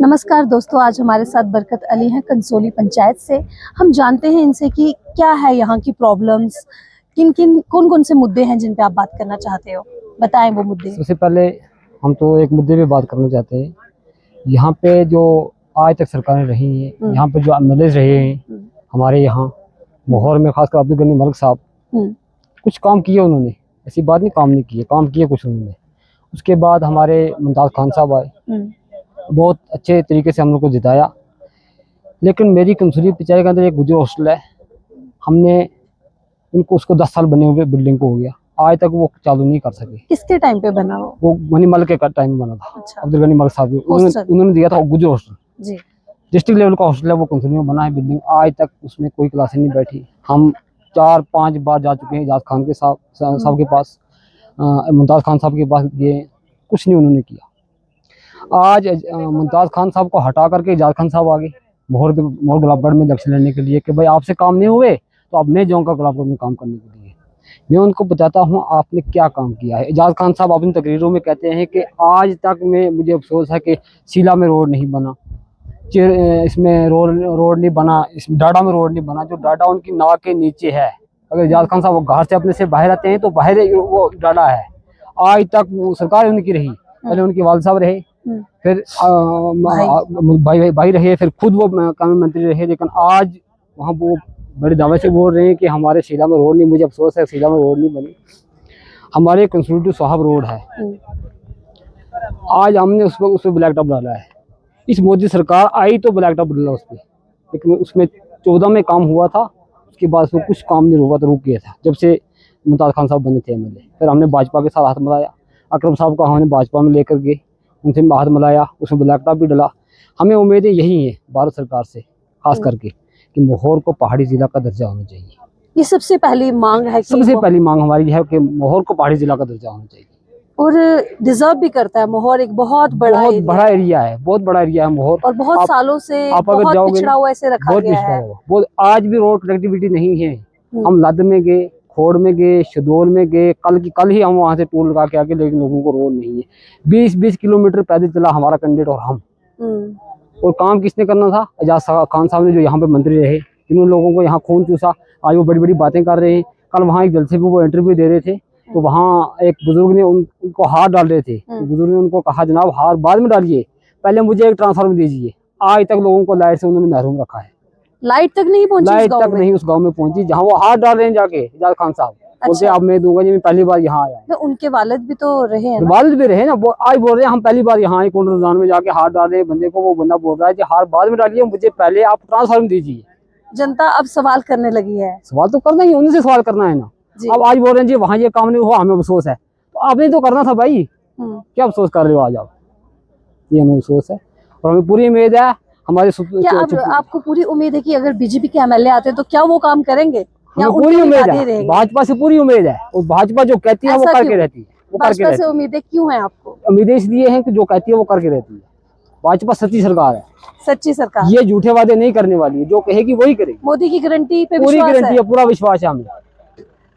नमस्कार दोस्तों, आज हमारे साथ बरकत अली हैं कंसोली पंचायत से। हम जानते हैं इनसे कि क्या है यहाँ की प्रॉब्लम्स, कौन कौन से मुद्दे हैं जिन पे आप बात करना चाहते हो। बताएं वो मुद्दे। सबसे पहले हम तो एक मुद्दे पे बात करना चाहते हैं। यहाँ पे जो आज तक सरकारें रही हैं, यहाँ पे जो एमएलए रहे हैं हमारे यहाँ मोहर में, खासकर अब्दुल गनी मलिक साहब, कुछ काम किए उन्होंने। ऐसी बात नहीं काम नहीं किए, काम किए कुछ उन्होंने। उसके बाद हमारे मुमताज़ खान साहब आए, बहुत अच्छे तरीके से हम लोग को जिताया। लेकिन मेरी कंसोली पंचायत के अंदर एक गुजर हॉस्टल है, हमने उनको उसको 10 साल बने हुए बिल्डिंग को हो गया, आज तक वो चालू नहीं कर सके। किसके टाइम पे बना वो गनी मलिक के टाइम में बना था। अच्छा। अब्दुल गनी मलिक साहब उन्होंने दिया था गुजर हॉस्टल जी। डिस्ट्रिक्ट लेवल का हॉस्टल है, वो कंसोली में बना है बिल्डिंग। आज तक उसमें कोई क्लासें नहीं बैठी। हम 4-5 बार जा चुके हैं एजाज खान के साहब के पास, मुमताज़ खान साहब के पास गए, कुछ नहीं उन्होंने किया। आज मुमताज़ खान साहब को हटा करके एजाज खान साहब आ गए मोहर गुलाबगढ़ में इलेक्शन लड़ने के लिए कि भाई आपसे काम नहीं हुए तो अब मैं जाऊँगा गुलाबगढ़ में काम करने के लिए। मैं उनको बताता हूँ आपने क्या काम किया है। एजाज खान साहब अपनी तकरीरों में कहते हैं कि आज तक मुझे अफसोस है कि सीला में रोड नहीं बना, इसमें रोड नहीं बना, इसमें डाडा में रोड नहीं बना, जो डाडा उनकी नाक के नीचे है। अगर एजाज खान साहब वो घर से अपने से बाहर आते हैं तो बाहर वो डाडा है। आज तक वो सरकार उनकी रही, पहले उनके वालिद साहब रहे, फिर भाई रहे, फिर खुद वो कानून मंत्री रहे। लेकिन आज वहाँ वो बड़े दावे से बोल रहे हैं कि हमारे शीला में रोड नहीं। मुझे अफसोस है शीला में रोड नहीं बनी। हमारे कंसोलिडेटेड साहब रोड है, आज हमने उस पर ब्लैक टॉप डाला है। इस मोदी सरकार आई तो ब्लैक टॉप डाला उस पर, लेकिन उसमें 14 में काम हुआ था, उसके बाद उसमें कुछ काम नहीं हुआ तो रुक गया था जब से मुमताज़ खान साहब बने थे एमएलए। फिर हमने भाजपा के साथ हाथ मिलाया, अकरम साहब को हमने भाजपा में लेकर गए, उनसे हाथ मिलाया, उसमें ब्लैक टॉप भी डला। हमें उम्मीदें यही हैं भारत सरकार से, खास करके कि मोहर को पहाड़ी जिला का दर्जा होना चाहिए। ये सबसे पहली मांग है। सबसे पहली मांग हमारी है कि मोहर को पहाड़ी जिला का दर्जा होना चाहिए, और डिजर्व भी करता है। मोहर एक बहुत बड़ा एरिया है, बहुत बड़ा एरिया है मोहर, और बहुत सालों से आप अगर जाओगे पिछड़ा हुआ ऐसे रखा गया है। बहुत आज भी रोड कनेक्टिविटी नहीं है। हम लद में गए, खोड़ में गए, शहडोल में गए, कल ही हम वहाँ से टूल लगा के आके, लेकिन लोगों को रोड नहीं है। 20-20 किलोमीटर पैदल चला हमारा कैंडिडेट और हम। और काम किसने करना था? एजाज खान साहब ने, जो यहाँ पे मंत्री रहे, जिन्होंने लोगों को यहाँ खून चूसा। आज वो बड़ी बड़ी बातें कर रहे हैं। कल वहाँ एक जलसे पे वो इंटरव्यू दे रहे थे, तो वहाँ एक बुजुर्ग ने उनको हाथ डाल रहे थे। बुजुर्ग ने उनको कहा जनाब हाथ बाद में डालिए, पहले मुझे एक ट्रांसफार्मर दीजिए। आज तक लोगों को लाइट से उन्होंने महरूम रखा है। लाइट तक नहीं पहुंची, लाइट तक नहीं उस गांव में पहुंची जहाँ वो हाथ डाल रहे हैं जाके। एजाज खान साहब बोलते अब मैं दूंगा जी, मैं पहली बार यहाँ आया। तो उनके वालिद भी तो रहे हैं, वालिद भी रहे ना। आज बोल रहे हैं हम पहली बार यहाँ आए, कोंडरजान में जाके हाथ डाल रहे हैं बंदे को। वो बंदा बोल रहा है कि हाथ बाद में डालिए, मुझे पहले आप ट्रांसफार्मर दीजिए। जनता अब सवाल करने लगी है। सवाल तो करना ही, उन्हीं से सवाल करना है ना। अब आज बोल रहे हैं जी वहाँ ये काम नहीं हुआ, हमें अफसोस है। तो आपने तो करना था भाई, क्या अफसोस कर रहे हो आज आप? ये हमें अफसोस है और हमें पूरी उम्मीद है हमारे। क्या आपको पूरी उम्मीद है कि अगर बीजेपी के एमएलए आते हैं तो क्या वो काम करेंगे? हमें पूरी उम्मीद है, भाजपा से पूरी उम्मीद है। और भाजपा जो कहती है वो करके रहती है। भाजपा से उम्मीदें क्यों है आपको? उम्मीदें इसलिए हैं कि जो कहती है वो करके रहती है। भाजपा सच्ची सरकार है, सच्ची सरकार। ये झूठे वादे नहीं करने वाली है, जो कहेगी वही करेगी। मोदी की गारंटी पे पूरी गारंटी है, पूरा विश्वास है हमें।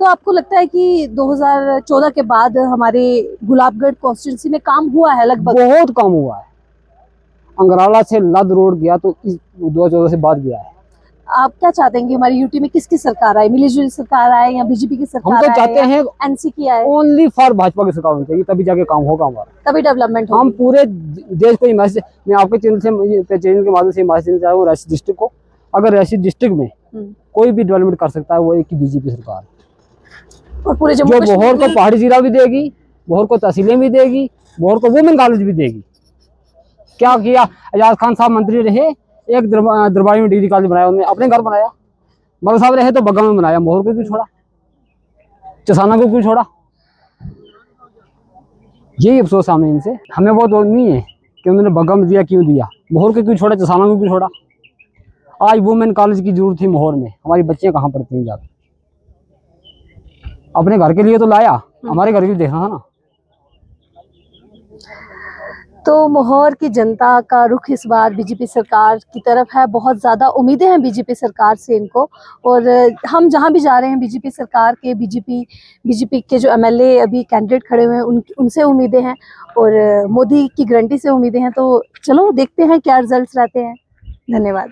तो आपको लगता है कि 2014 के बाद हमारे गुलाबगढ़ कॉन्स्टिट्यूंसी में काम हुआ है? लगभग बहुत काम हुआ है। अंगराला से लद रोड गया तो 2014 से बाद गया है। आप क्या चाहते हैं कि हमारी यूटी में किसकी सरकार आए? मिलीजुली सरकार आए या बीजेपी की सरकार? हम तो चाहते हैं एनसी की आए। ओनली फॉर भाजपा की सरकार होनी चाहिए, तभी जाके काम होगा हमारा, तभी डेवलपमेंट होगी। हम पूरे देश को मैसेज, मैं आपके चैनल के माध्यम से मैसेज देना चाह रहा हूँ रियासी डिस्ट्रिक्ट को। अगर रियासी डिस्ट्रिक्ट में कोई भी डेवलपमेंट कर सकता है वो एक ही बीजेपी सरकार। और पूरे जो मोहर को पहाड़ी जिला भी देगी, मोहर को तहसीलें भी देगी, मोहर को वुमेन कॉलेज भी देगी। क्या किया? एजाज खान साहब मंत्री रहे, एक दरबारी में डिग्री कॉलेज बनाया, उन्होंने अपने घर बनाया। मलिक साहब रहे तो बग्गा में बनाया। मोहर को क्यों छोड़ा? चसाना को क्यों छोड़ा? यही अफसोस हमें इनसे। हमें वो तो नहीं है कि उन्होंने बग्गा में दिया, क्यों दिया? मोहर को क्यों छोड़ा? चसाना को क्यों छोड़ा? आज वुमेन कॉलेज की जरूरत थी मोहर में, हमारी बच्चियां कहाँ पढ़ती हैं जाकर? अपने घर के लिए तो लाया, हमारे घर भी देखना था ना। तो मोहर की जनता का रुख इस बार बीजेपी सरकार की तरफ है। बहुत ज़्यादा उम्मीदें हैं बीजेपी सरकार से इनको, और हम जहां भी जा रहे हैं बीजेपी सरकार के, बीजेपी के जो एमएलए अभी कैंडिडेट खड़े हुए हैं उनसे उम्मीदें हैं, और मोदी की गारंटी से उम्मीदें हैं। तो चलो देखते हैं क्या रिजल्ट्स रहते हैं। धन्यवाद।